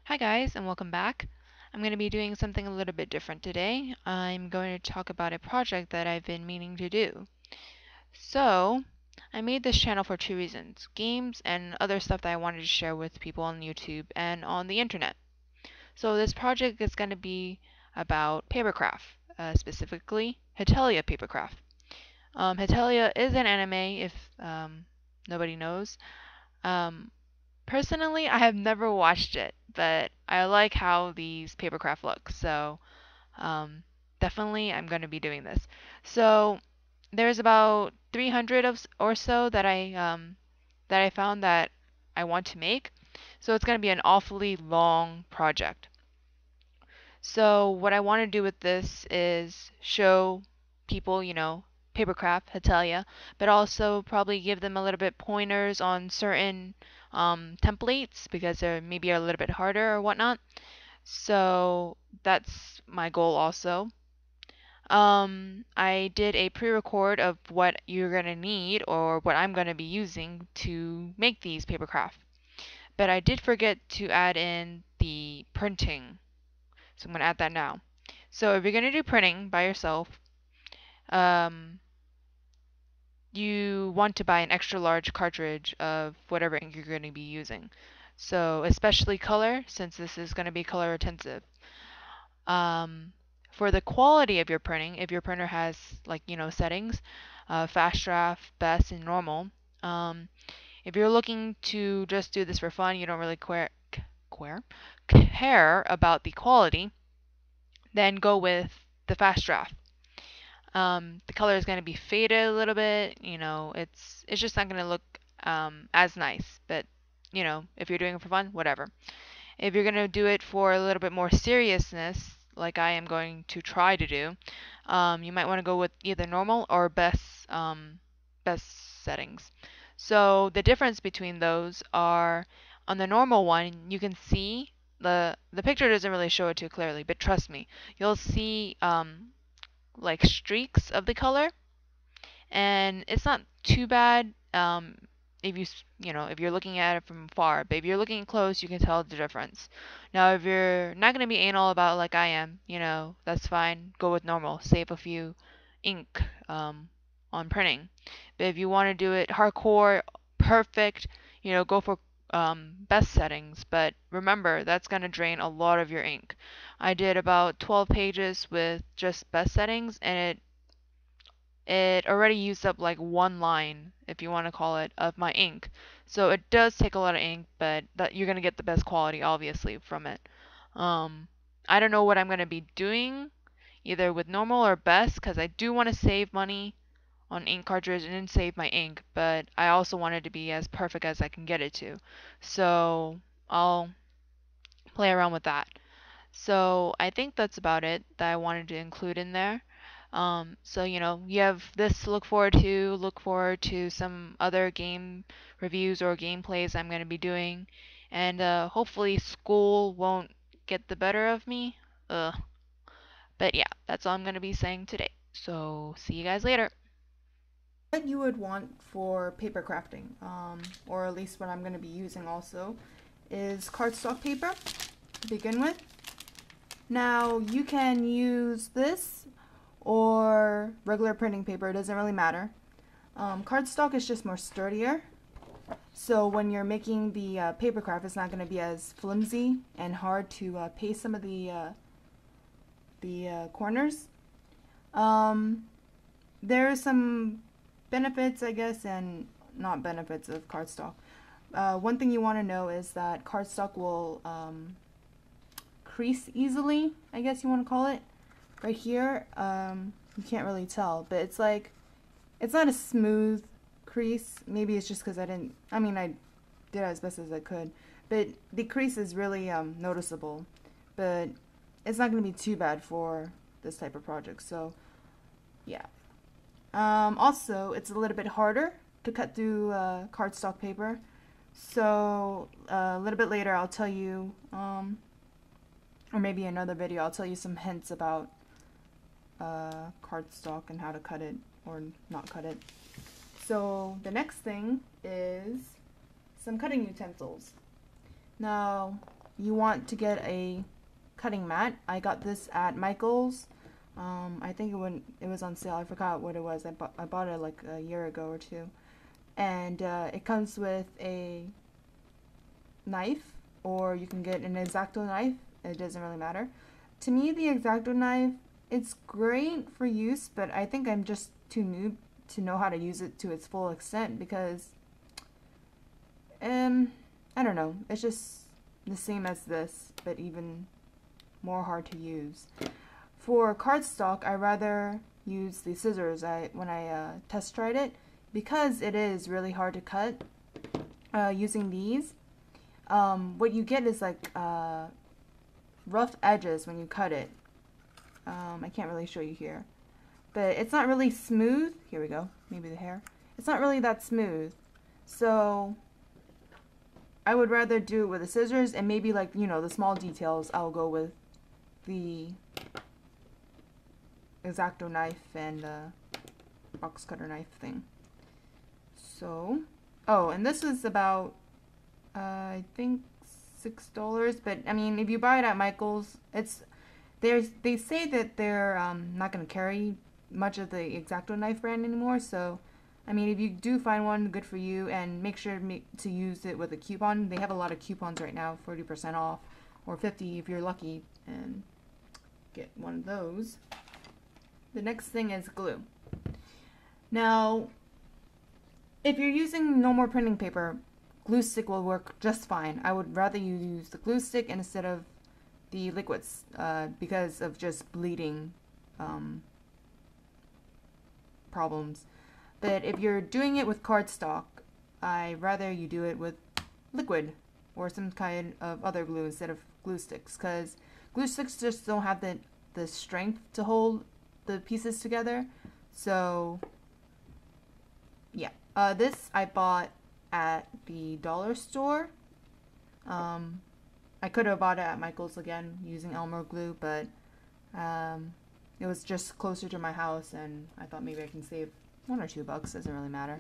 Hi guys, and welcome back. I'm going to be doing something a little bit different today. I'm going to talk about a project that I've been meaning to do. So, I made this channel for two reasons: games and other stuff that I wanted to share with people on YouTube and on the internet. So this project is going to be about papercraft, specifically Hetalia papercraft. Hetalia is an anime, if nobody knows. Um, Personally, I have never watched it, but I like how these papercraft look, so um, definitely I'm going to be doing this. So there's about 300 or so that I found that I want to make. So it's going to be an awfully long project. So what I want to do with this is show people, papercraft, Hetalia, but also probably give them a little bit pointers on certain templates because they're maybe a little bit harder or whatnot. So that's my goal also. I did a pre-record of what you're gonna need or what I'm gonna be using to make these papercraft. But I did forget to add in the printing. So I'm gonna add that now. So if you're gonna do printing by yourself, um, you want to buy an extra large cartridge of whatever ink you're going to be using. So especially color, since this is going to be color intensive. Um, for the quality of your printing, if your printer has settings, fast draft, best, and normal. Um, if you're looking to just do this for fun, you don't really care about the quality, then go with the fast draft. The color is going to be faded a little bit. It's just not going to look as nice. But if you're doing it for fun, whatever. If you're going to do it for a little bit more seriousness, like I am going to try to do, you might want to go with either normal or best settings. So the difference between those are on the normal one, you can see the picture doesn't really show it too clearly, but trust me, you'll see like streaks of the color, and it's not too bad if if you're looking at it from far. But if you're looking close, you can tell the difference. Now, if you're not going to be anal about it like I am, that's fine. Go with normal. Save a few ink on printing. But if you want to do it hardcore, perfect, go for best settings. But remember, that's going to drain a lot of your ink. I did about 12 pages with just best settings, and it already used up like one line, if you want to call it, of my ink. So it does take a lot of ink, but that you're gonna get the best quality obviously from it. Um, I don't know what I'm gonna be doing, either with normal or best, because I do want to save money on ink cartridge and save my ink, but I also want it to be as perfect as I can get it to. So I'll play around with that. So I think that's about it that I wanted to include in there. So you have this to look forward to. Look forward to some other game reviews or gameplays I'm going to be doing, and hopefully school won't get the better of me. Ugh. But yeah, that's all I'm going to be saying today. So see you guys later. What you would want for paper crafting, or at least what I'm going to be using also, is cardstock paper to begin with. Now you can use this or regular printing paper, it doesn't really matter. Cardstock is just more sturdier, so when you're making the paper craft, it's not going to be as flimsy and hard to paste some of the corners. Um, there are some benefits, I guess, and not benefits of cardstock. One thing you want to know is that cardstock will crease easily, I guess you want to call it. Right here, you can't really tell, but it's not a smooth crease. Maybe it's just because I did as best as I could, but the crease is really noticeable, but it's not going to be too bad for this type of project, so yeah. Also, it's a little bit harder to cut through cardstock paper, so a little bit later I'll tell you, or maybe another video, I'll tell you some hints about cardstock and how to cut it or not cut it. So the next thing is some cutting utensils. Now, you want to get a cutting mat. I got this at Michael's. I think it was on sale. I forgot what it was. I bought it like a year ago or two. And it comes with a knife, or you can get an Exacto knife. It doesn't really matter. To me, the Exacto knife, it's great for use, but I think I'm just too noob to know how to use it to its full extent because, I don't know. It's just the same as this, but even more hard to use. For cardstock, I rather use the scissors when I test tried it because it is really hard to cut using these. What you get is like rough edges when you cut it. I can't really show you here, but it's not really smooth. Here we go. Maybe the hair. It's not really that smooth. So I would rather do it with the scissors, and maybe like, you know, the small details I'll go with the Exacto knife and box cutter knife thing. So, oh, and this is about I think $6, but I mean, if you buy it at Michael's, they say that they're not going to carry much of the Exacto knife brand anymore. So, I mean, if you do find one, good for you, and make sure to use it with a coupon. They have a lot of coupons right now, 40% off, or 50 if you're lucky, and get one of those. The next thing is glue. Now, if you're using no more printing paper, glue stick will work just fine. I would rather you use the glue stick instead of the liquids because of just bleeding problems. But if you're doing it with cardstock, I'd rather you do it with liquid or some kind of other glue instead of glue sticks, because glue sticks just don't have the strength to hold the pieces together. So yeah, this I bought at the dollar store. I could have bought it at Michael's again using Elmer glue, but it was just closer to my house, and I thought maybe I can save $1 or $2. Doesn't really matter.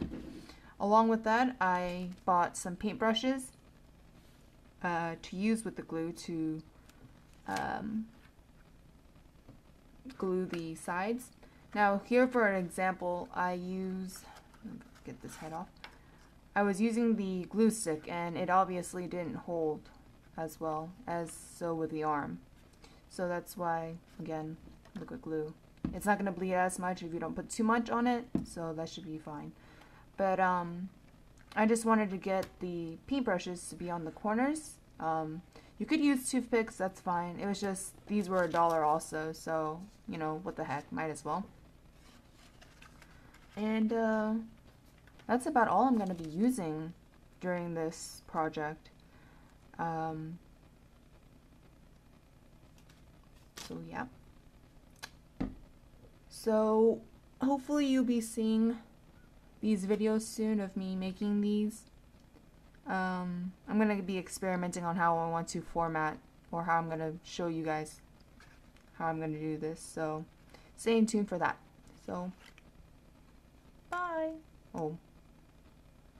Along with that, I bought some paintbrushes to use with the glue to glue the sides. Now here for an example, get this head off. I was using the glue stick, and it obviously didn't hold as well as so with the arm. So that's why, again, liquid glue. It's not going to bleed as much if you don't put too much on it, so that should be fine. But I just wanted to get the paintbrushes to be on the corners. You could use toothpicks, that's fine. It was just, these were $1 also, so, you know, what the heck, might as well. And that's about all I'm going to be using during this project. So yeah. So hopefully you'll be seeing these videos soon of me making these. I'm going to be experimenting on how I want to format, or how I'm going to show you guys how I'm going to do this. So stay tuned for that. So bye. Oh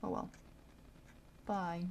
well. Bye.